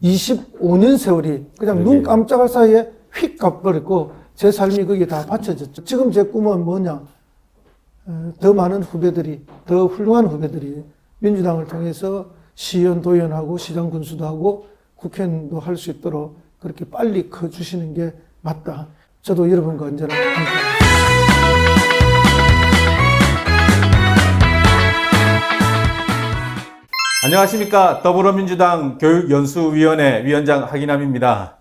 25년 세월이 그냥 눈 깜짝할 사이에 휙 가버렸고 제 삶이 거기에 다 바쳐졌죠. 지금 제 꿈은 뭐냐? 더 많은 후배들이, 더 훌륭한 후배들이 민주당을 통해서 시의원, 도의원하고 시장 군수도 하고 국회의원도 할 수 있도록 그렇게 빨리 커주시는 게 맞다. 저도 여러분과 언제나 함께합니다. 안녕하십니까. 더불어민주당 교육연수위원회 위원장 하기남입니다.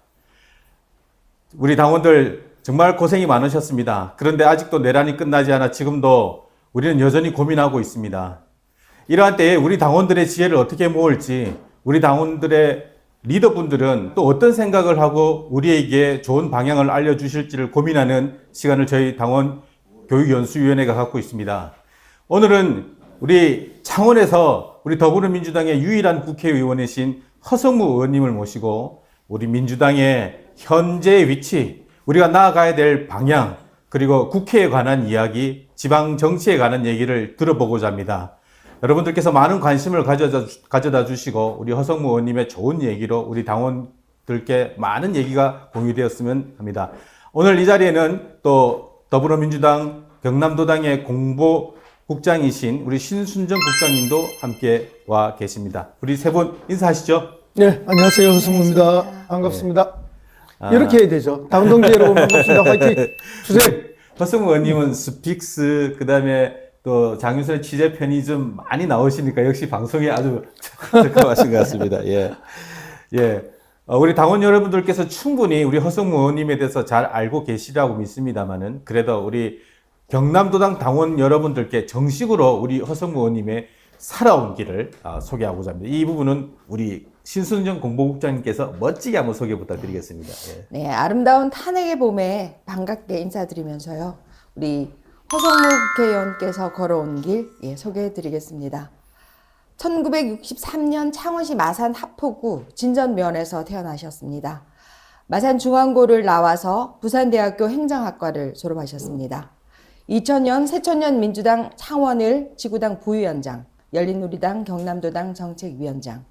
우리 당원들 정말 고생이 많으셨습니다. 그런데 아직도 내란이 끝나지 않아 지금도 우리는 여전히 고민하고 있습니다. 이러한 때에 우리 당원들의 지혜를 어떻게 모을지, 우리 당원들의 리더분들은 또 어떤 생각을 하고 우리에게 좋은 방향을 알려주실지를 고민하는 시간을 저희 당원 교육연수위원회가 갖고 있습니다. 오늘은 우리 창원에서 우리 더불어민주당의 유일한 국회의원이신 허성무 의원님을 모시고 우리 민주당의 현재 위치, 우리가 나아가야 될 방향, 그리고 국회에 관한 이야기, 지방 정치에 관한 얘기를 들어보고자 합니다. 여러분들께서 많은 관심을 가져다 주시고 우리 허성무 의원님의 좋은 얘기로 우리 당원들께 많은 얘기가 공유되었으면 합니다. 오늘 이 자리에는 또 더불어민주당 경남도당의 공보국장이신 우리 신순정 국장님도 함께 와 계십니다. 우리 세 분 인사하시죠. 네, 안녕하세요. 허성무입니다. 반갑습니다. 이렇게 해야 되죠. 당동지 여러분 반갑습니다. 화이팅! 주세요. 허성무 의원님은 스픽스, 그 다음에 또 장윤선의 취재 편의점 많이 나오시니까 역시 방송에 아주 적합하신 것 같습니다. 예. 우리 당원 여러분들께서 충분히 우리 허성무 의원님에 대해서 잘 알고 계시라고 믿습니다만은 그래도 우리 경남도당 당원 여러분들께 정식으로 우리 허성무 의원님의 살아온 길을 소개하고자 합니다. 이 부분은 우리 신순정 공보국장님께서 멋지게 한번 소개 부탁드리겠습니다. 예. 네, 아름다운 탄핵의 봄에 반갑게 인사드리면서요. 우리 허성무 국회의원께서 걸어온 길 소개해드리겠습니다. 1963년 창원시 마산 하포구 진전면에서 태어나셨습니다. 마산중앙고를 나와서 부산대학교 행정학과를 졸업하셨습니다. 2000년 새천년 민주당 창원을 지구당 부위원장, 열린우리당 경남도당 정책위원장,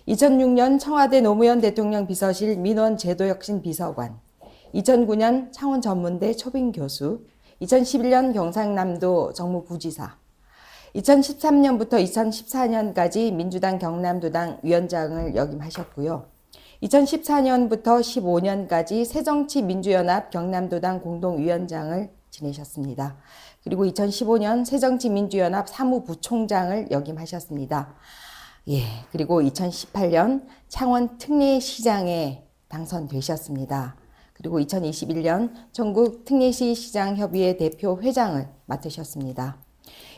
2006년 청와대 노무현 대통령 비서실 민원 제도혁신 비서관, 2009년 창원전문대 초빙교수, 2011년 경상남도 정무부지사, 2013년부터 2014년까지 민주당 경남도당 위원장을 역임하셨고요. 2014년부터 15년까지 새정치민주연합 경남도당 공동위원장을 지내셨습니다. 그리고 2015년 새정치민주연합 사무부총장을 역임하셨습니다. 그리고 2018년 창원 특례시장에 당선되셨습니다. 그리고 2021년 전국 특례시 시장협의회 대표 회장을 맡으셨습니다.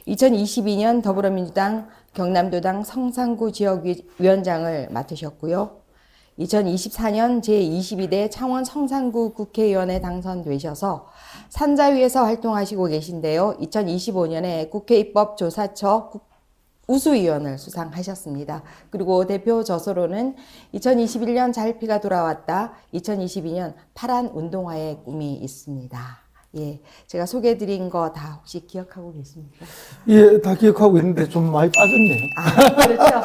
2022년 더불어민주당 경남도당 성산구 지역위원장을 맡으셨고요. 2024년 제22대 창원 성산구 국회의원에 당선되셔서 산자위에서 활동하시고 계신데요. 2025년에 국회입법조사처 우수위원을 수상하셨습니다. 그리고 대표 저서로는 2021년 잘피가 돌아왔다, 2022년 파란 운동화의 꿈이 있습니다. 제가 소개해드린 거 다 혹시 기억하고 계십니까? 다 기억하고 있는데 좀 많이 빠졌네요. 그렇죠.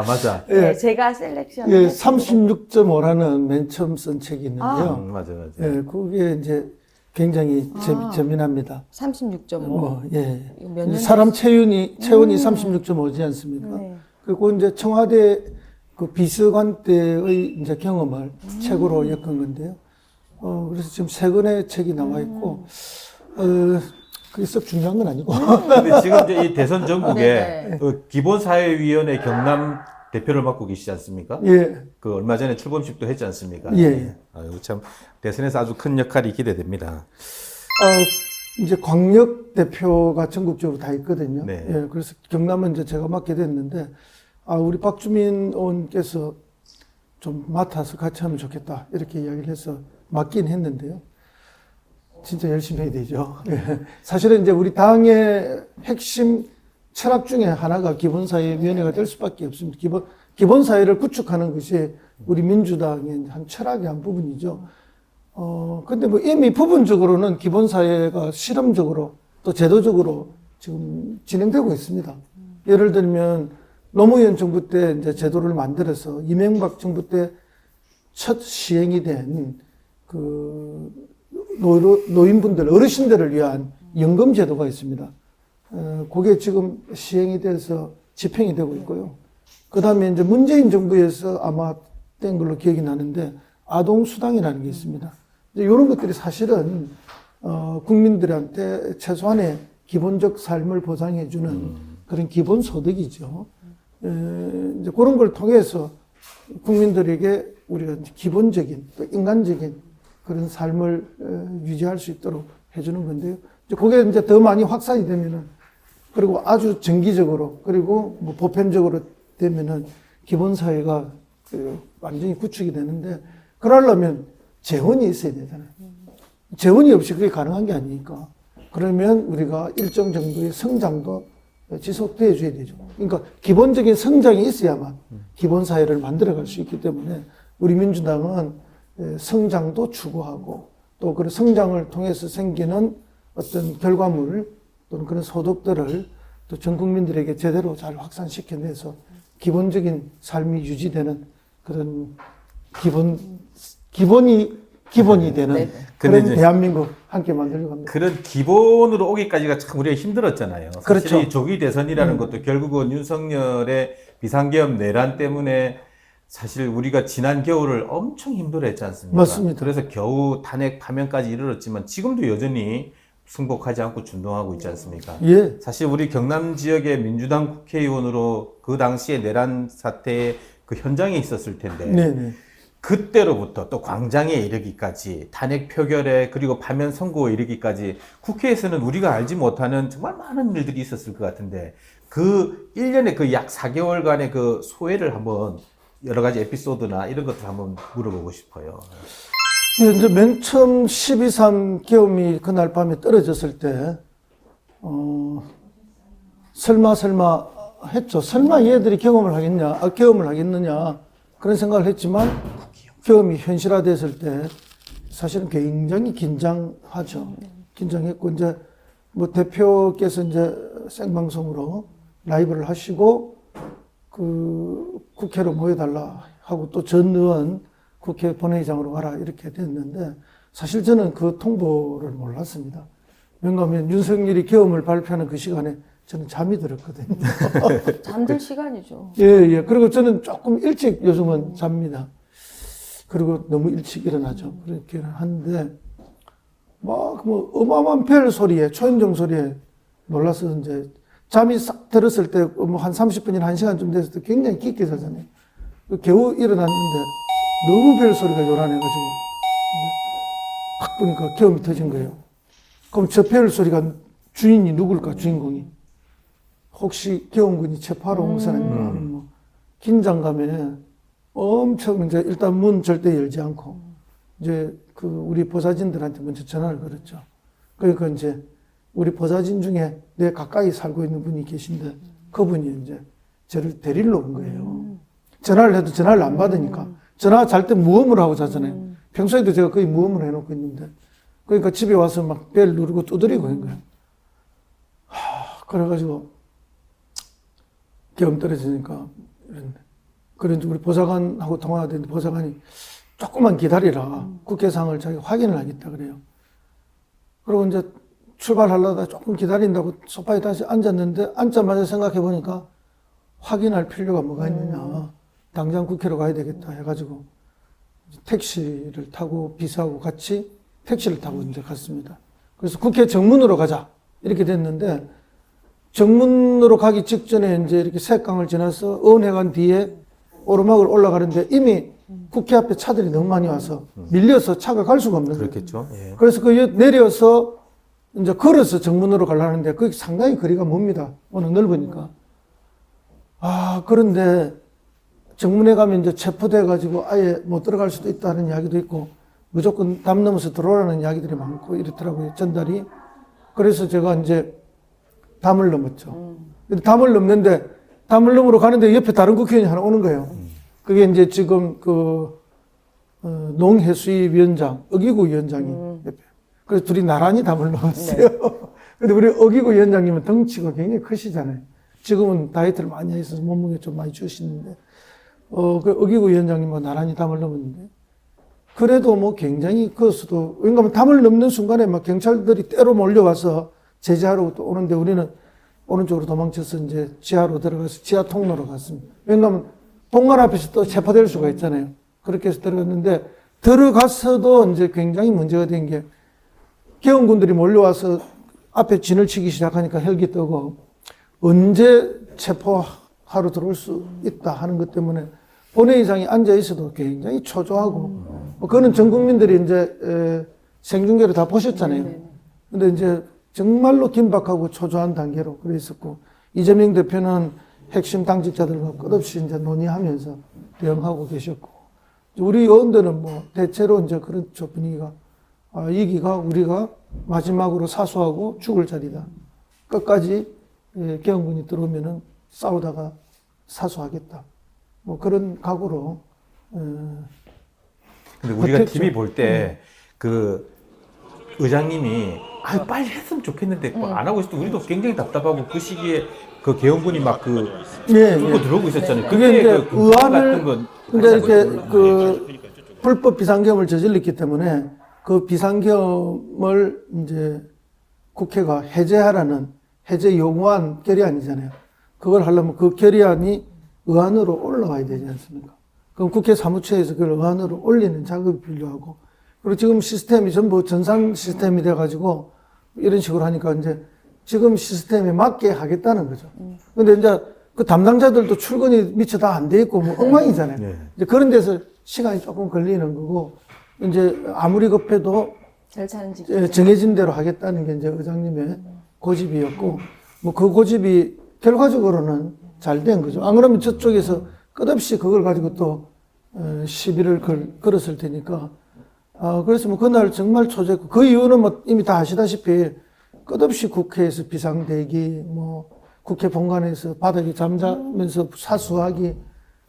맞아. 네, 제가 셀렉션을 36.5라는 맨 처음 쓴 책이 있는데요. 맞아. 그게 이제 굉장히 재미납니다. 36.5. 사람 체온이 36.5지 않습니까? 네. 그리고 이제 청와대 그 비서관 때의 이제 경험을 책으로 엮은 건데요. 그래서 지금 세 권의 책이 나와 있고, 그게 썩 중요한 건 아니고. 근데 지금 이제 이 대선 전국에 그 기본사회위원회 경남 대표를 맡고 계시지 않습니까? 그 얼마 전에 출범식도 했지 않습니까? 참 대선에서 아주 큰 역할이 기대됩니다. 이제 광역 대표가 전국적으로 다 있거든요. 네. 그래서 경남은 이제 제가 맡게 됐는데, 우리 박주민 의원께서 좀 맡아서 같이 하면 좋겠다, 이렇게 이야기를 해서 맡긴 했는데요. 진짜 열심히 해야 되죠. 사실은 이제 우리 당의 핵심 철학 중에 하나가 기본사회위원회가 될 수밖에 없습니다. 기본사회를 구축하는 것이 우리 민주당의 한 철학의 한 부분이죠. 근데 뭐 이미 부분적으로는 기본사회가 실험적으로 또 제도적으로 지금 진행되고 있습니다. 예를 들면 노무현 정부 때 이제 제도를 만들어서 이명박 정부 때 첫 시행이 된 그 노인분들, 어르신들을 위한 연금 제도가 있습니다. 그게 지금 시행이 돼서 집행이 되고 있고요. 그 다음에 이제 문재인 정부에서 아마 된 걸로 기억이 나는데 아동수당이라는 게 있습니다. 이제 이런 것들이 사실은 국민들한테 최소한의 기본적 삶을 보장해주는 그런 기본소득이죠. 이제 그런 걸 통해서 국민들에게 우리가 기본적인 또 인간적인 그런 삶을 유지할 수 있도록 해주는 건데요. 이제 그게 이제 더 많이 확산이 되면은 그리고 아주 정기적으로 그리고 뭐 보편적으로 되면은 기본사회가 완전히 구축이 되는데 그러려면 재원이 있어야 되잖아요. 재원이 없이 그게 가능한 게 아니니까. 그러면 우리가 일정 정도의 성장도 지속돼 줘야 되죠. 그러니까 기본적인 성장이 있어야만 기본사회를 만들어갈 수 있기 때문에 우리 민주당은 성장도 추구하고 또 그 성장을 통해서 생기는 어떤 결과물 또는 그런 소득들을 또 전 국민들에게 제대로 잘 확산시켜내서 기본적인 삶이 유지되는 그런 기본이 되는 네. 그런 이제 대한민국 함께 만들려고 합니다. 그런 기본으로 오기까지가 참 우리가 힘들었잖아요. 사실 그렇죠. 이 조기 대선이라는 것도 결국은 윤석열의 비상계엄 내란 때문에 사실 우리가 지난 겨울을 엄청 힘들어했지 않습니까? 맞습니다. 그래서 겨우 탄핵 파면까지 이르렀지만 지금도 여전히 승복하지 않고 준동하고 있지 않습니까? 예. 사실 우리 경남 지역의 민주당 국회의원으로 그 당시에 내란 사태의 그 현장에 있었을 텐데 네네. 그때로부터 또 광장에 이르기까지 탄핵 표결에 그리고 파면 선고에 이르기까지 국회에서는 우리가 알지 못하는 정말 많은 일들이 있었을 것 같은데 그 1년의 그 약 4개월간의 그 소회를 한번 여러 가지 에피소드나 이런 것들 한번 물어보고 싶어요. 예, 이제 맨 처음 12.3 계엄이 그날 밤에 떨어졌을 때, 설마 했죠. 설마 얘들이 경험을 하겠느냐. 그런 생각을 했지만, 계엄이 현실화됐을 때, 사실은 굉장히 긴장하죠. 긴장했고, 이제, 뭐, 대표께서 이제 생방송으로 라이브를 하시고, 국회로 모여달라 하고 또 전 의원 국회 본회의장으로 가라 이렇게 됐는데 사실 저는 그 통보를 몰랐습니다. 왜냐하면 윤석열이 계엄을 발표하는 그 시간에 저는 잠이 들었거든요. 잠들 시간이죠. 예. 그리고 저는 조금 일찍 요즘은 잡니다. 그리고 너무 일찍 일어나죠. 그렇게 하는데 막 뭐 어마어마한 벨 소리에 초인종 소리에 놀라서 이제 잠이 싹 들었을 때 뭐 한 30분이나 1시간쯤 됐을 때 굉장히 깊게 자잖아요. 겨우 일어났는데 너무 벨 소리가 요란해가지고 딱 보니까 계엄이 터진 거예요. 그럼 저 벨 소리가 주인이 누굴까, 주인공이? 혹시 계엄군이 체포하러 온 사람인가? 뭐 긴장감에 엄청 이제 일단 문 절대 열지 않고 이제 그 우리 보좌진들한테 먼저 전화를 걸었죠. 그러니까 이제 우리 보좌진 중에 내 가까이 살고 있는 분이 계신데 그분이 이제 저를 데리러 온 거예요. 전화를 해도 전화를 안 받으니까 전화 잘 때 무음으로 하고 자잖아요. 평소에도 제가 거의 무음으로 해놓고 있는데 그러니까 집에 와서 막 벨 누르고 두드리고 있는 거예요. 그래가지고 계엄 떨어지니까 그런데 우리 보좌관하고 통화가 됐는데 보좌관이 조금만 기다리라. 국회상을 자기가 확인을 하겠다 그래요. 그리고 이제 출발하려다 조금 기다린다고 소파에 다시 앉았는데 앉자마자 생각해 보니까 확인할 필요가 뭐가 있느냐. 당장 국회로 가야 되겠다 해가지고 택시를 타고 비서하고 같이 택시를 타고 이제 갔습니다. 그래서 국회 정문으로 가자 이렇게 됐는데 정문으로 가기 직전에 이제 이렇게 색강을 지나서 어원회관 뒤에 오르막을 올라가는데 이미 국회 앞에 차들이 너무 많이 와서 밀려서 차가 갈 수가 없는 거예요. 그렇겠죠. 예. 그래서 그 내려서 이제 걸어서 정문으로 가려는데 그게 상당히 거리가 멉니다. 워낙 넓으니까. 그런데 정문에 가면 이제 체포돼가지고 아예 못 들어갈 수도 있다는 이야기도 있고 무조건 담 넘어서 들어오라는 이야기들이 많고 이렇더라고요. 전달이. 그래서 제가 이제 담을 넘었죠. 담을 넘는데 담을 넘으러 가는데 옆에 다른 국회의원이 하나 오는 거예요. 그게 이제 지금 농해수위 위원장, 어기구 위원장이 옆에. 그래서 둘이 나란히 담을 넘었어요. 근데 우리 어기구 위원장님은 덩치가 굉장히 크시잖아요. 지금은 다이어트를 많이 해서 몸무게 좀 많이 주시는데, 그 어기구 위원장님과 나란히 담을 넘었는데, 그래도 뭐 굉장히 그것도, 왜냐하면 담을 넘는 순간에 막 경찰들이 때로 몰려와서 제지하러 또 오는데 우리는 오른쪽으로 도망쳐서 이제 지하로 들어가서 지하 통로로 갔습니다. 왜냐하면 본관 앞에서 또 체포될 수가 있잖아요. 그렇게 해서 들어갔는데, 들어가서도 이제 굉장히 문제가 된 게, 개헌군들이 몰려와서 앞에 진을 치기 시작하니까 헬기 뜨고, 언제 체포하러 들어올 수 있다 하는 것 때문에 본회의장에 앉아 있어도 굉장히 초조하고, 뭐 그거는 전 국민들이 이제 생중계로 다 보셨잖아요. 근데 이제 정말로 긴박하고 초조한 단계로 그래 있었고, 이재명 대표는 핵심 당직자들과 끝없이 이제 논의하면서 대응하고 계셨고, 우리 의원들은 뭐 대체로 이제 그런 분위기가, 이 기가 우리가 마지막으로 사수하고 죽을 자리다. 끝까지 개헌군이 들어오면은 싸우다가 사수하겠다. 뭐 그런 각오로. 근데 우리가 버텼죠. TV 볼 때 그 의장님이 빨리 했으면 좋겠는데 안 하고 있을 때 우리도 굉장히 답답하고 그 시기에 그 개헌군이 막 그 예, 뚫고 예. 들어오고 있었잖아요. 그게 그때 이제 그 군사 같은 의안을, 건 근데 이렇게 그 불법 비상계엄을 저질렀기 때문에 그 비상계엄을 이제 국회가 해제하라는 해제 요구안 결의안이잖아요. 그걸 하려면 그 결의안이 의안으로 올라와야 되지 않습니까? 그럼 국회 사무처에서 그걸 의안으로 올리는 작업이 필요하고, 그리고 지금 시스템이 전부 전산 시스템이 돼가지고 이런 식으로 하니까 이제 지금 시스템에 맞게 하겠다는 거죠. 근데 이제 그 담당자들도 출근이 미처 다 안 돼 있고 뭐 엉망이잖아요. 네. 이제 그런 데서 시간이 조금 걸리는 거고, 이제 아무리 급해도 절차는 지키자. 정해진 대로 하겠다는 게 이제 의장님의 고집이었고, 뭐 그 고집이 결과적으로는 잘 된 거죠. 안 그러면 저쪽에서 끝없이 그걸 가지고 또 시비를 걸었을 테니까. 그래서 뭐 그날 정말 초조했고, 그 이유는 뭐 이미 다 아시다시피 끝없이 국회에서 비상대기, 뭐 국회 본관에서 바닥에 잠자면서 사수하기,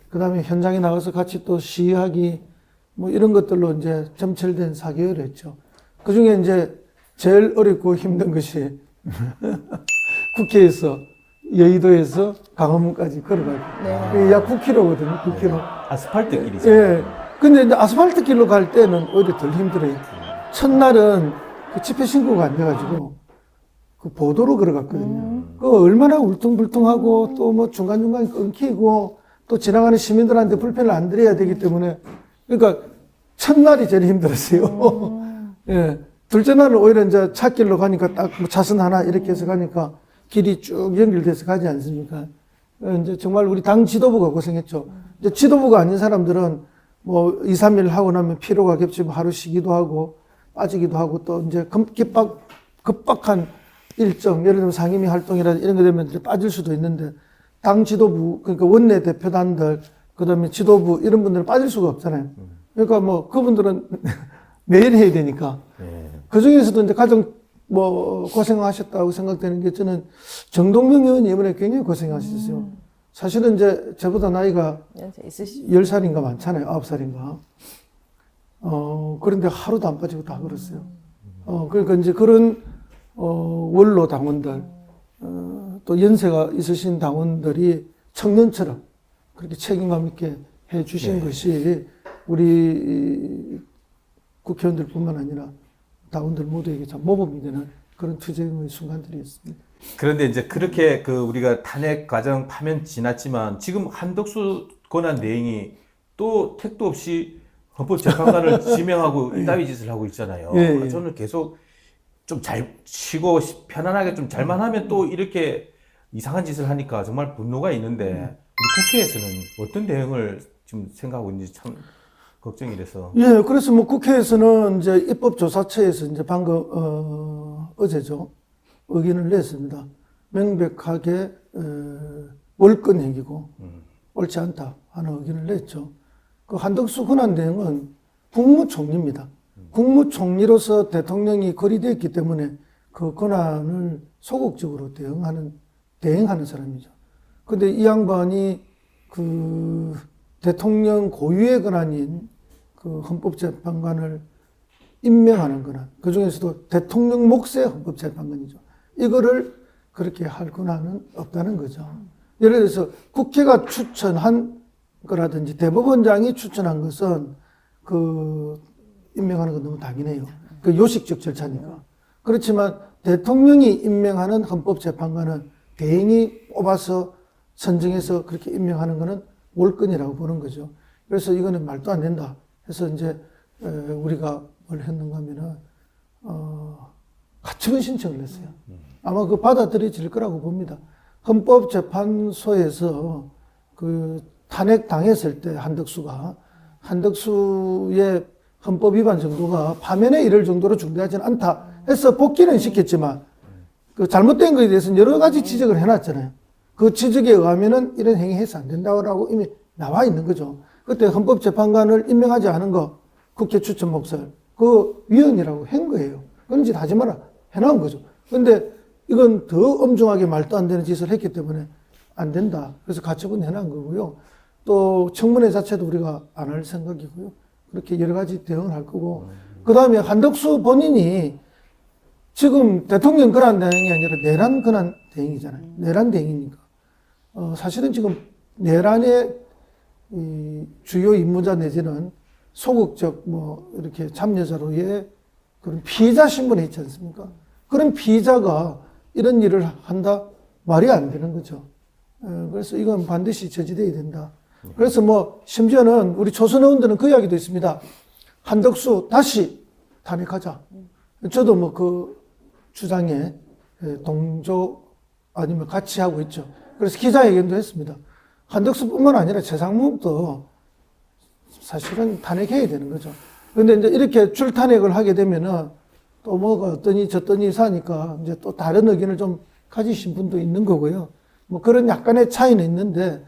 그 다음에 현장에 나가서 같이 또 시위하기, 뭐 이런 것들로 이제 점철된 4개월을 했죠. 그 중에 이제 제일 어렵고 힘든 것이 국회에서 여의도에서 강화문까지 걸어가고, 네. 약 9km거든요, 9km. 아스팔트 길이죠. 예. 근데 이제 아스팔트 길로 갈 때는 오히려 덜 힘들어요. 첫날은 그 집회 신고가 안 돼가지고 그 보도로 걸어갔거든요. 그 얼마나 울퉁불퉁하고 또 뭐 중간중간 끊기고 또 지나가는 시민들한테 불편을 안 드려야 되기 때문에, 그러니까 첫날이 제일 힘들었어요. 예. 둘째 날은 오히려 이제 찻길로 가니까 딱 뭐 차선 하나 이렇게 해서 가니까 길이 쭉 연결돼서 가지 않습니까? 이제 정말 우리 당 지도부가 고생했죠. 이제 지도부가 아닌 사람들은 뭐 2, 3일 하고 나면 피로가 겹치면 하루 쉬기도 하고 빠지기도 하고, 또 이제 급박한 일정, 예를 들면 상임위 활동이라든지 이런 거 되면 이제 빠질 수도 있는데, 당 지도부, 그러니까 원내 대표단들, 그 다음에 지도부 이런 분들은 빠질 수가 없잖아요. 그러니까 뭐 그분들은 매일 해야 되니까. 그 중에서도 이제 가장 뭐 고생하셨다고 생각되는 게, 저는 정동영 의원이 이번에 굉장히 고생하셨어요. 사실은 이제 저보다 나이가 연세 있으시죠? 10살인가 많잖아요. 9살인가. 그런데 하루도 안 빠지고 다 걸었어요. 그러니까 이제 그런, 원로 당원들, 또 연세가 있으신 당원들이 청년처럼 그렇게 책임감 있게 해 주신 것이 우리 국회의원들 뿐만 아니라 당원들 모두에게 참 모범이 되는 그런 투쟁의 순간들이었습니다. 그런데 이제 그렇게 그 우리가 탄핵 과정 파면 지났지만 지금 한덕수 권한 대행이 또 택도 없이 헌법재판관을 지명하고 이따위 짓을 하고 있잖아요. 예, 예. 저는 계속 좀 잘 쉬고 편안하게 좀 잘만 하면 또 이렇게 이상한 짓을 하니까 정말 분노가 있는데, 우리 국회에서는 어떤 대응을 지금 생각하고 있는지 참 걱정이 돼서. 예, 그래서 뭐 국회에서는 이제 입법조사처에서 이제 방금, 어제죠. 의견을 냈습니다. 명백하게, 월권 행위고, 옳지 않다 하는 의견을 냈죠. 그 한덕수 권한대행은 국무총리입니다. 국무총리로서 대통령이 거리되었기 때문에 그 권한을 소극적으로 대행하는 사람이죠. 근데 이 양반이 그 대통령 고유의 권한인 그 헌법재판관을 임명하는 권한, 그 중에서도 대통령 몫의 헌법재판관이죠. 이거를 그렇게 할 권한은 없다는 거죠. 예를 들어서 국회가 추천한 거라든지 대법원장이 추천한 것은 그 임명하는 건 너무 당연해요. 그 요식적 절차니까. 그렇지만 대통령이 임명하는 헌법재판관은 대행이 뽑아서 선정해서 그렇게 임명하는 것은 월권이라고 보는 거죠. 그래서 이거는 말도 안 된다 해서 이제 우리가 뭘 했는가 하면은 가처분 신청을 했어요. 아마 그 받아들여질 거라고 봅니다. 헌법재판소에서 그 탄핵 당했을 때 한덕수의 헌법 위반 정도가 파면에 이를 정도로 중대하지는 않다 해서 복귀는 시켰지만 그 잘못된 것에 대해서는 여러 가지 지적을 해놨잖아요. 그 지적에 의하면은 이런 행위 해서 안 된다고 이미 나와 있는 거죠. 그때 헌법재판관을 임명하지 않은 거 국회 추천 목설 그 위헌이라고 한 거예요. 그런 짓 하지 마라 해놓은 거죠. 근데 이건 더 엄중하게 말도 안 되는 짓을 했기 때문에 안 된다. 그래서 가처분 해놓은 거고요. 또 청문회 자체도 우리가 안 할 생각이고요. 그렇게 여러 가지 대응을 할 거고. 그 다음에 한덕수 본인이 지금 대통령 권한 대행이 아니라 내란 권한 대행이잖아요. 내란 대행이니까. 사실은 지금 내란의 이 주요 임무자 내지는 소극적 이렇게 참여자로의 그런 피의자 신분에 있지 않습니까? 그런 피의자가 이런 일을 한다? 말이 안 되는 거죠. 그래서 이건 반드시 저지돼야 된다. 그래서 심지어는 우리 초선 의원들은 그 이야기도 있습니다. 한덕수 다시 탄핵하자. 저도 그 주장에 동조 아니면 같이 하고 있죠. 그래서 기자회견도 했습니다. 한덕수뿐만 아니라 최상목도 사실은 탄핵해야 되는 거죠. 그런데 이제 이렇게 줄탄핵을 하게 되면은 또 뭐가 어떠니 저떠니 사니까 이제 또 다른 의견을 좀 가지신 분도 있는 거고요. 그런 약간의 차이는 있는데,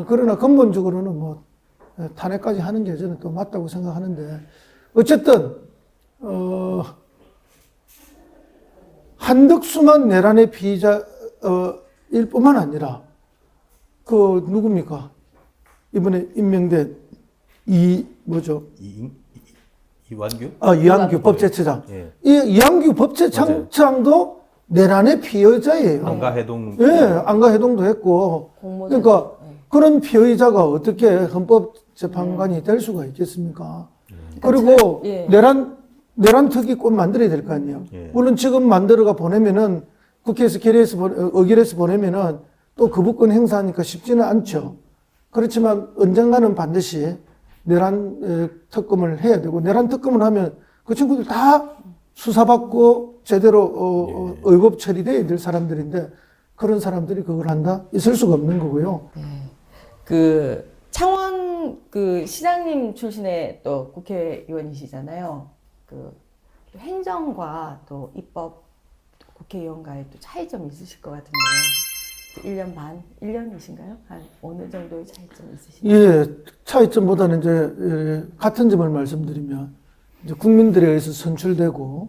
그러나 근본적으로는 탄핵까지 하는 게 저는 또 맞다고 생각하는데, 어쨌든, 한덕수만 내란의 피의자, 일 뿐만 아니라, 누굽니까? 이번에 임명된 이완규? 이완규 법제처장. 예. 이 이완규 법제처장도 내란의 피의자예요. 안가해동. 예, 안가해동도 했고. 공모전. 그러니까 그런 피의자가 어떻게 헌법재판관이 될 수가 있겠습니까? 그리고 예. 내란 특위권 만들어야 될 거 아니에요. 예. 물론 지금 만들어가 보내면은 국회에서 의결해서 보내면은 또 거부권 행사하니까 쉽지는 않죠. 그렇지만 언젠가는 반드시 내란 특검을 해야 되고, 내란 특검을 하면 그 친구들 다 수사받고 제대로 의법 처리돼야 될 사람들인데, 그런 사람들이 그걸 한다? 있을 수가 없는 거고요. 네. 그 창원 그 시장님 출신의 또 국회의원이시잖아요. 그 행정과 또 입법 국회의원과의 또 차이점이 있으실 것 같은데 1년 반, 1년이신가요? 한 어느 정도의 차이점이 있으신가요? 예, 차이점보다는 이제 같은 점을 말씀드리면 이제 국민들에 의해서 선출되고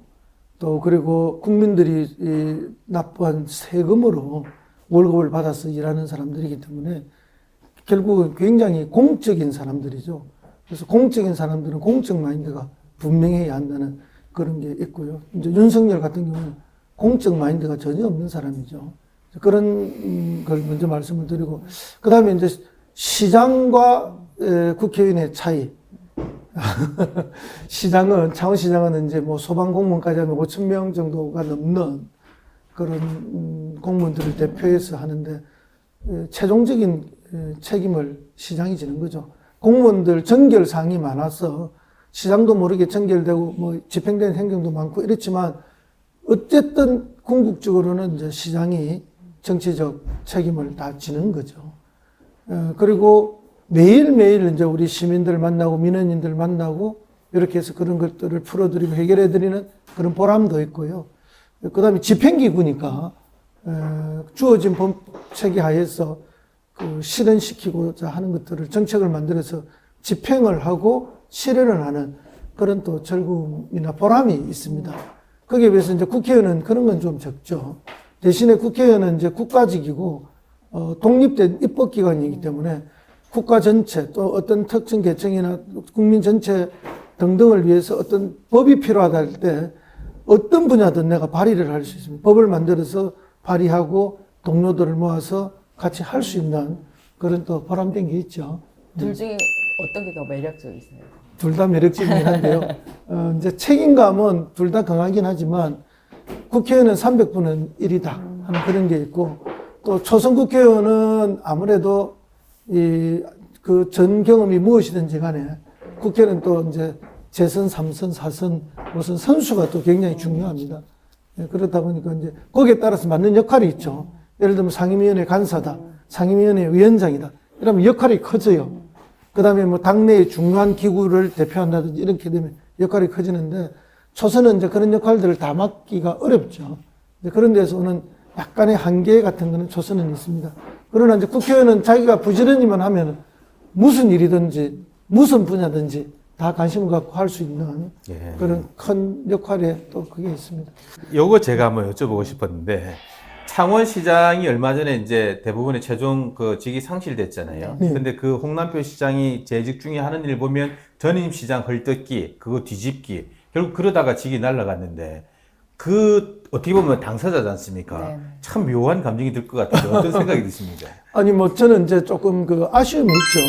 또 그리고 국민들이 납부한 세금으로 월급을 받아서 일하는 사람들이기 때문에 결국은 굉장히 공적인 사람들이죠. 그래서 공적인 사람들은 공적 마인드가 분명해야 한다는 그런 게 있고요. 이제 윤석열 같은 경우는 공적 마인드가 전혀 없는 사람이죠. 그런 걸 먼저 말씀을 드리고, 그 다음에 이제 시장과 국회의원의 차이. 창원시장은 이제 소방공무원까지 하면 5,000명 정도가 넘는 그런 공무원들을 대표해서 하는데, 최종적인 책임을 시장이 지는 거죠. 공무원들 정결사항이 많아서 시장도 모르게 정결되고 집행되는 행정도 많고 이렇지만, 어쨌든 궁극적으로는 이제 시장이 정치적 책임을 다 지는 거죠. 그리고 매일매일 이제 우리 시민들 만나고 민원인들 만나고 이렇게 해서 그런 것들을 풀어드리고 해결해드리는 그런 보람도 있고요. 그 다음에 집행기구니까 주어진 법 체계 하에서 그 실현시키고자 하는 것들을 정책을 만들어서 집행을 하고 실현을 하는 그런 또 즐거움이나 보람이 있습니다. 거기에 비해서 이제 국회의원은 그런 건 좀 적죠. 대신에 국회의원은 이제 국가직이고, 독립된 입법기관이기 때문에 국가 전체 또 어떤 특정 계층이나 국민 전체 등등을 위해서 어떤 법이 필요하다 할 때 어떤 분야든 내가 발의를 할 수 있습니다. 법을 만들어서 발휘하고 동료들을 모아서 같이 할 수 있는 그런 또 보람된 게 있죠. 둘 중에 어떤 게 더 매력적이세요? 둘 다 매력적이긴 한데요. 이제 책임감은 둘 다 강하긴 하지만 국회의원은 300분은 1이다 하는 그런 게 있고 또 초선 국회의원은 아무래도 그 전 경험이 무엇이든지 간에 국회는 또 이제 재선, 3선, 4선 무슨 선수가 또 굉장히 중요합니다. 예, 그러다 보니까 이제 거기에 따라서 맞는 역할이 있죠. 예를 들면 상임위원회 간사다, 상임위원회 위원장이다. 이러면 역할이 커져요. 그 다음에 뭐 당내의 중요한 기구를 대표한다든지 이렇게 되면 역할이 커지는데 초선은 이제 그런 역할들을 다 맡기가 어렵죠. 이제 그런 데서 오는 약간의 한계 같은 거는 초선은 있습니다. 그러나 이제 국회의원은 자기가 부지런히만 하면 무슨 일이든지 무슨 분야든지 다 관심을 갖고 할 수 있는 예. 그런 큰 역할에 또 그게 있습니다. 요거 제가 한번 여쭤보고 싶었는데 창원시장이 얼마 전에 이제 대부분의 최종 그 직이 상실됐잖아요. 네. 근데 그 홍남표 시장이 재직 중에 하는 일 보면 전임 시장 헐뜯기, 그거 뒤집기, 결국 그러다가 직이 날아갔는데 그 어떻게 보면 당사자지 않습니까? 네. 참 묘한 감정이 들 것 같은데 어떤 생각이 드십니까? 아니 뭐 저는 이제 조금 그 아쉬움이 있죠.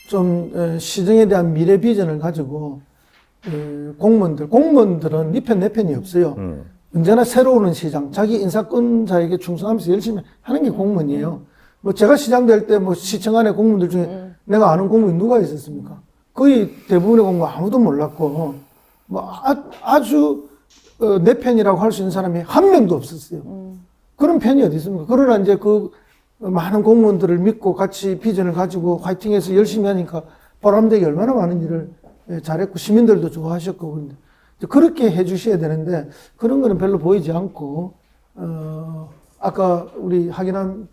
좀 시정에 대한 미래 비전을 가지고 공무원들은 니 편 내 편이 없어요. 언제나 새로 오는 시장, 자기 인사권자에게 충성하면서 열심히 하는 게 공무원이에요. 뭐 제가 시장 될 때 뭐 시청 안에 공무원들 중에 내가 아는 공무원이 누가 있었습니까? 거의 대부분의 공무원 아무도 몰랐고 뭐 아주 내 편이라고 할 수 있는 사람이 한 명도 없었어요. 그런 편이 어디 있습니까? 그러나 이제 그 많은 공무원들을 믿고 같이 비전을 가지고 화이팅해서 열심히 하니까 보람되게 얼마나 많은 일을 잘했고 시민들도 좋아하셨고 그런데 그렇게 해주셔야 되는데 그런 거는 별로 보이지 않고 아까 우리 하기남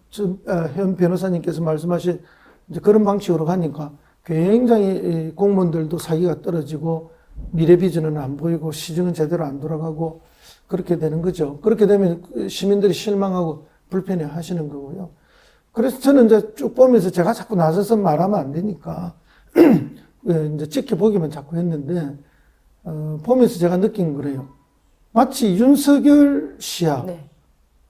현 변호사님께서 말씀하신 이제 그런 방식으로 가니까 굉장히 공무원들도 사기가 떨어지고 미래 비전은 안 보이고 시정은 제대로 안 돌아가고 그렇게 되는 거죠. 그렇게 되면 시민들이 실망하고 불편해 하시는 거고요. 그래서 저는 이제 쭉 보면서 제가 자꾸 나서서 말하면 안 되니까 이제 지켜보기만 자꾸 했는데 보면서 제가 느낀 거래요. 마치 윤석열 씨야 네.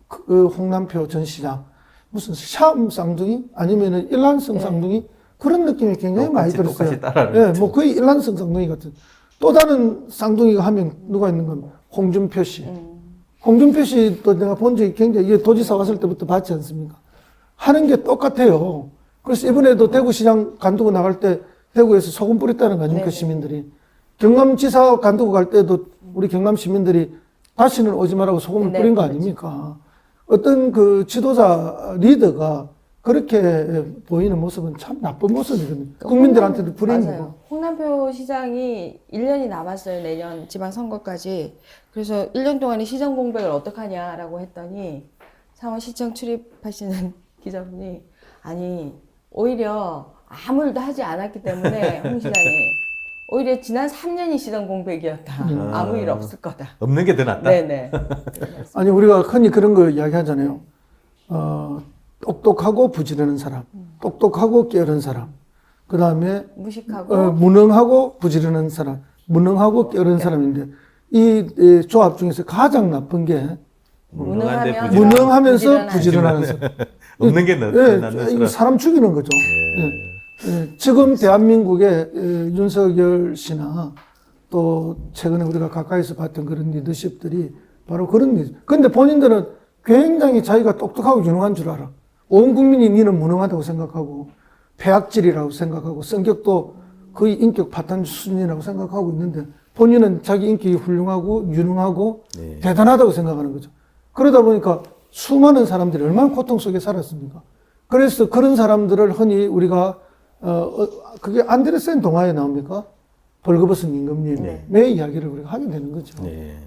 그 홍남표 전 시장 무슨 샤움 쌍둥이 아니면은 일란성 쌍둥이 그런 느낌이 굉장히 많이 들었어요. 똑같이 따라하는 예, 뭐 거의 일란성 쌍둥이 같은. 또 다른 쌍둥이가 한 명 누가 있는 건 홍준표 씨. 홍준표 씨도 내가 본 적이 굉장히 이게 도지사 왔을 때부터 봤지 않습니까? 하는 게 똑같아요. 그래서 이번에도 대구시장 간두고 나갈 때 대구에서 소금 뿌렸다는 거 아닙니까, 네네. 시민들이. 경남지사 간두고 갈 때도 우리 경남 시민들이 다시는 오지 말라고 소금을 네, 뿌린 거 그렇죠. 아닙니까? 어떤 그 지도자 리더가 그렇게 보이는 모습은 참 나쁜 모습이거든요. 국민들한테도 불이익이고. 맞아요. 홍남표 시장이 1년이 남았어요. 내년 지방선거까지. 그래서 1년 동안의 시정 공백을 어떡하냐라고 했더니 창원시청 출입하시는 기자분이 아니 오히려 아무 일도 하지 않았기 때문에 홍 시장이 오히려 지난 3년이 시정 공백이었다. 아무 일 없을 거다. 없는 게 더 낫다. 네네. 아니, 우리가 흔히 그런 거 이야기 하잖아요. 똑똑하고 부지런한 사람, 똑똑하고 깨어른 사람, 그 다음에 무식하고 무능하고 부지런한 사람, 무능하고 깨어른 사람인데 이 조합 중에서 가장 나쁜 게 무능한데 무능하면 무능하면서 부지런한 사람. 없는 게 낫는 이거 사람. 사람 죽이는 거죠. 예. 지금 대한민국의 윤석열 씨나 또 최근에 우리가 가까이서 봤던 그런 리더십들이 바로 그런 리더십. 근데 본인들은 굉장히 자기가 똑똑하고 유능한 줄 알아. 온 국민이 니는 무능하다고 생각하고 폐악질이라고 생각하고 성격도 거의 인격 파탄 수준이라고 생각하고 있는데 본인은 자기 인격이 훌륭하고 유능하고 네. 대단하다고 생각하는 거죠. 그러다 보니까 수많은 사람들이 얼마나 고통 속에 살았습니까? 그래서 그런 사람들을 흔히 우리가 그게 안데르센 동화에 나옵니까? 벌거벗은 임금님의 이야기를 우리가 하게 되는 거죠. 네.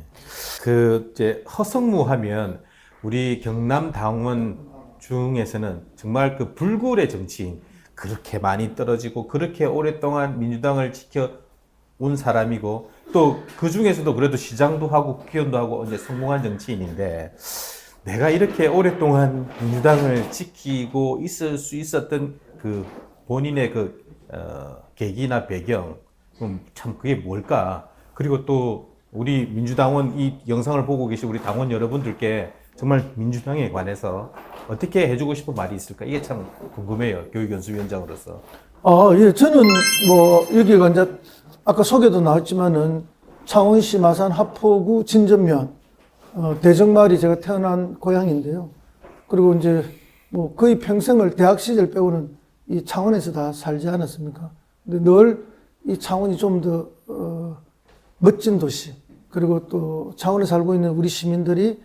그 이제 허성무하면 우리 경남 당원 중에서는 정말 그 불굴의 정치인 그렇게 많이 떨어지고 그렇게 오랫동안 민주당을 지켜온 사람이고 또 그 중에서도 그래도 시장도 하고 국회의원도 하고 이제 성공한 정치인인데 내가 이렇게 오랫동안 민주당을 지키고 있을 수 있었던 그 본인의 그 계기나 배경 참 그게 뭘까? 그리고 또 우리 민주당원 이 영상을 보고 계신 우리 당원 여러분들께 정말 민주당에 관해서 어떻게 해주고 싶은 말이 있을까? 이게 참 궁금해요. 교육연수위원장으로서. 예, 저는 뭐, 여기가 이제, 아까 소개도 나왔지만은, 창원시 마산 하포구 진전면, 대정마을이 제가 태어난 고향인데요. 그리고 이제, 뭐, 거의 평생을 대학 시절 빼고는 이 창원에서 다 살지 않았습니까? 근데 늘 이 창원이 좀 더, 멋진 도시, 그리고 또 창원에 살고 있는 우리 시민들이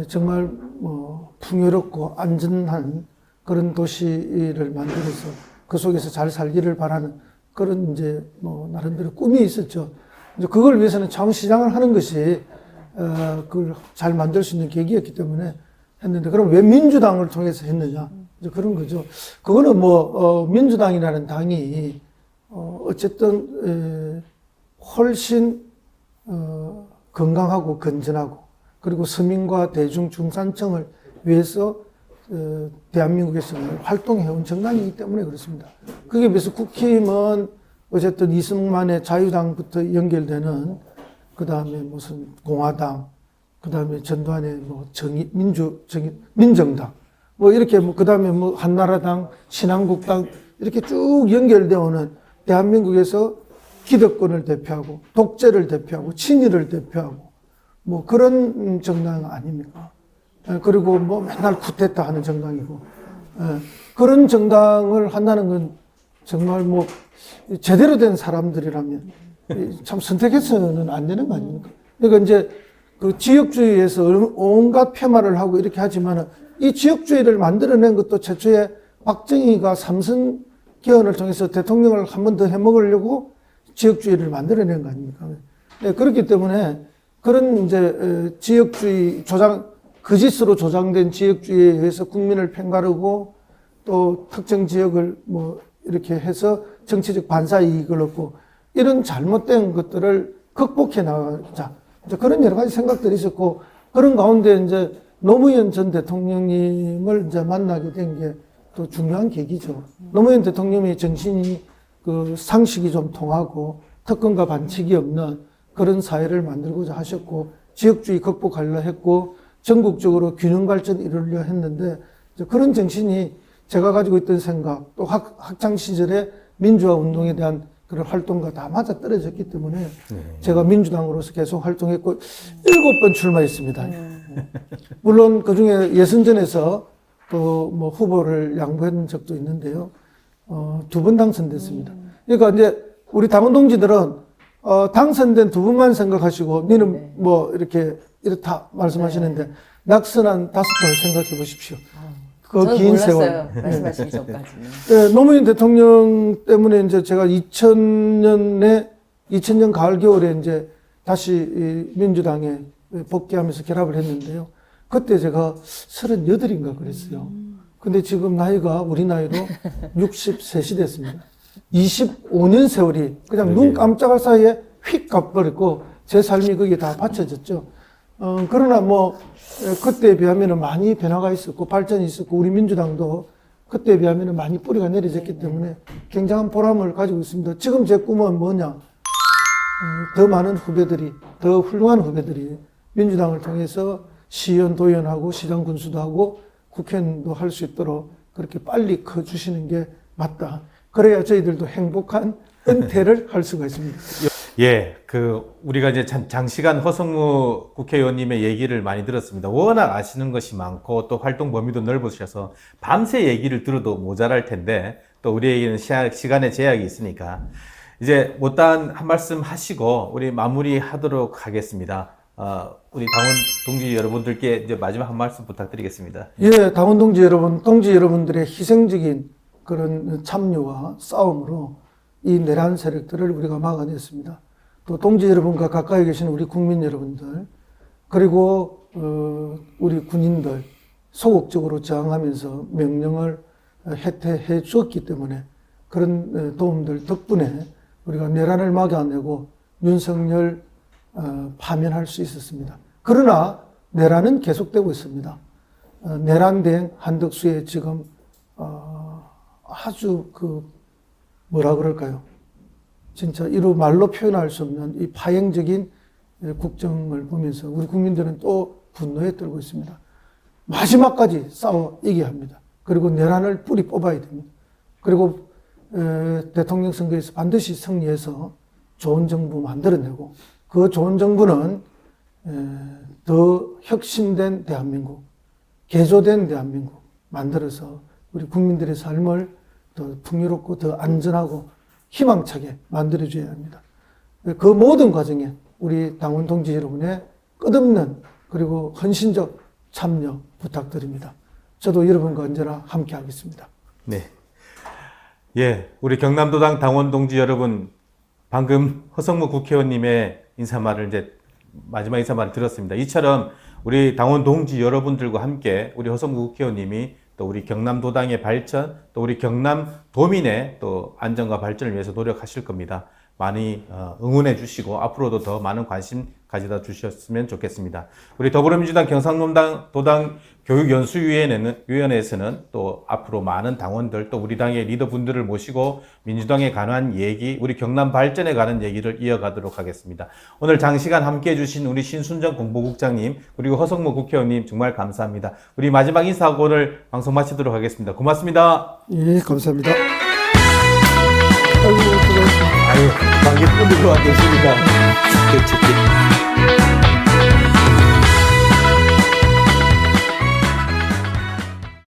정말 뭐, 풍요롭고 안전한 그런 도시를 만들어서 그 속에서 잘 살기를 바라는 그런 이제 뭐 나름대로 꿈이 있었죠. 이제 그걸 위해서는 창원시장을 하는 것이 그걸 잘 만들 수 있는 계기였기 때문에 했는데, 그럼 왜 민주당을 통해서 했느냐? 이제 그런 거죠. 그거는 뭐 민주당이라는 당이 어쨌든 훨씬 건강하고 건전하고, 그리고 서민과 대중 중산층을 위해서 대한민국에서 활동해온 정당이기 때문에 그렇습니다. 그게 비해서 국힘은 어쨌든 이승만의 자유당부터 연결되는, 그 다음에 무슨 공화당, 그 다음에 전두환의 뭐 민정당, 뭐 이렇게 뭐 그 다음에 뭐 한나라당, 신한국당 이렇게 쭉 연결되어 오는 대한민국에서 기득권을 대표하고 독재를 대표하고 친일을 대표하고 뭐 그런 정당 아닙니까? 그리고 뭐 맨날 쿠데타 하는 정당이고, 그런 정당을 한다는 건 정말 뭐 제대로 된 사람들이라면 참 선택해서는 안 되는 거 아닙니까? 그러니까 이제 그 지역주의에서 온갖 폄하를 하고 이렇게 하지만, 이 지역주의를 만들어낸 것도 최초에 박정희가 삼선 개헌을 통해서 대통령을 한 번 더 해먹으려고 지역주의를 만들어낸 거 아닙니까? 그렇기 때문에 그런 이제 지역주의 거짓으로 조장된 지역주의에 의해서 국민을 팽가르고 또 특정 지역을 뭐 이렇게 해서 정치적 반사 이익을 얻고, 이런 잘못된 것들을 극복해 나가자, 이제 그런 여러 가지 생각들이 있었고, 그런 가운데 이제 노무현 전 대통령님을 이제 만나게 된 게 또 중요한 계기죠. 노무현 대통령의 정신이 그 상식이 좀 통하고 특권과 반칙이 없는 그런 사회를 만들고자 하셨고, 지역주의 극복하려 했고, 전국적으로 균형 발전을 이루려 했는데, 그런 정신이 제가 가지고 있던 생각, 또 학창 시절에 민주화 운동에 대한 그런 활동과 다 맞아 떨어졌기 때문에 제가 민주당으로서 계속 활동했고 7번 출마했습니다. 물론 그 중에 예선전에서 또 뭐 후보를 양보한 적도 있는데요. 2번 당선됐습니다. 그러니까 이제 우리 당원 동지들은 당선된 2분만 생각하시고 니는 뭐 이렇다 말씀하시는데, 낙선한 5번을 생각해 보십시오. 그 긴 세월. 말씀하시기 전까지는. 네, 노무현 대통령 때문에 이제 제가 2000년 가을 겨울에 이제 다시 민주당에 복귀하면서 결합을 했는데요. 그때 제가 38인가 그랬어요. 근데 지금 나이가 우리 나이로 63이 됐습니다. 25년 세월이 그냥 눈 깜짝할 사이에 휙 가버렸고, 제 삶이 거기에 다 받쳐졌죠. 그러나 뭐, 그때에 비하면 많이 변화가 있었고, 발전이 있었고, 우리 민주당도 그때에 비하면 많이 뿌리가 내려졌기 때문에 굉장한 보람을 가지고 있습니다. 지금 제 꿈은 뭐냐? 더 많은 후배들이, 더 훌륭한 후배들이 민주당을 통해서 시의원, 도의원하고 시장 군수도 하고 국회의원도 할 수 있도록 그렇게 빨리 커주시는 게 맞다. 그래야 저희들도 행복한 은퇴를 할 수가 있습니다. 예, 우리가 이제 장시간 허성무 국회의원님의 얘기를 많이 들었습니다. 워낙 아시는 것이 많고 또 활동 범위도 넓으셔서 밤새 얘기를 들어도 모자랄 텐데, 또 우리에게는 시간의 제약이 있으니까 이제 못다한 한 말씀 하시고 우리 마무리하도록 하겠습니다. 우리 당원 동지 여러분들께 이제 마지막 한 말씀 부탁드리겠습니다. 예, 당원 동지 여러분들의 희생적인 그런 참여와 싸움으로 이 내란 세력들을 우리가 막아냈습니다. 또 동지 여러분과 가까이 계신 우리 국민 여러분들, 그리고 우리 군인들 소극적으로 저항하면서 명령을 해태해 주었기 때문에 그런 도움들 덕분에 우리가 내란을 막아내고 윤석열 파면할 수 있었습니다. 그러나 내란은 계속되고 있습니다. 내란 대행 한덕수의 지금 아주 뭐라 그럴까요? 진짜 이루 말로 표현할 수 없는 이 파행적인 국정을 보면서 우리 국민들은 또 분노에 떨고 있습니다. 마지막까지 싸워 이겨야 합니다. 그리고 내란을 뿌리 뽑아야 됩니다. 그리고 대통령 선거에서 반드시 승리해서 좋은 정부 만들어내고 그 좋은 정부는 더 혁신된 대한민국, 개조된 대한민국 만들어서 우리 국민들의 삶을 더 풍요롭고 더 안전하고 희망차게 만들어줘야 합니다. 그 모든 과정에 우리 당원 동지 여러분의 끝없는 그리고 헌신적 참여 부탁드립니다. 저도 여러분과 언제나 함께 하겠습니다. 네. 예, 우리 경남도당 당원 동지 여러분, 방금 허성무 국회의원님의 인사말을 이제 마지막 인사말을 들었습니다. 이처럼 우리 당원 동지 여러분들과 함께 우리 허성무 국회의원님이 또 우리 경남도당의 발전, 또 우리 경남도민의 또 안전과 발전을 위해서 노력하실 겁니다. 많이 응원해 주시고 앞으로도 더 많은 관심 가져다 주셨으면 좋겠습니다. 우리 더불어민주당 경상도당 교육연수위원회에서는 또 앞으로 많은 당원들 또 우리 당의 리더분들을 모시고 민주당에 관한 얘기, 우리 경남 발전에 관한 얘기를 이어가도록 하겠습니다. 오늘 장시간 함께해 주신 우리 신순정 공보국장님 그리고 허성무 국회의원님 정말 감사합니다. 우리 마지막 인사하고 오늘 방송 마치도록 하겠습니다. 고맙습니다. 예, 감사합니다. 아유, 관객분들 와 계십니다.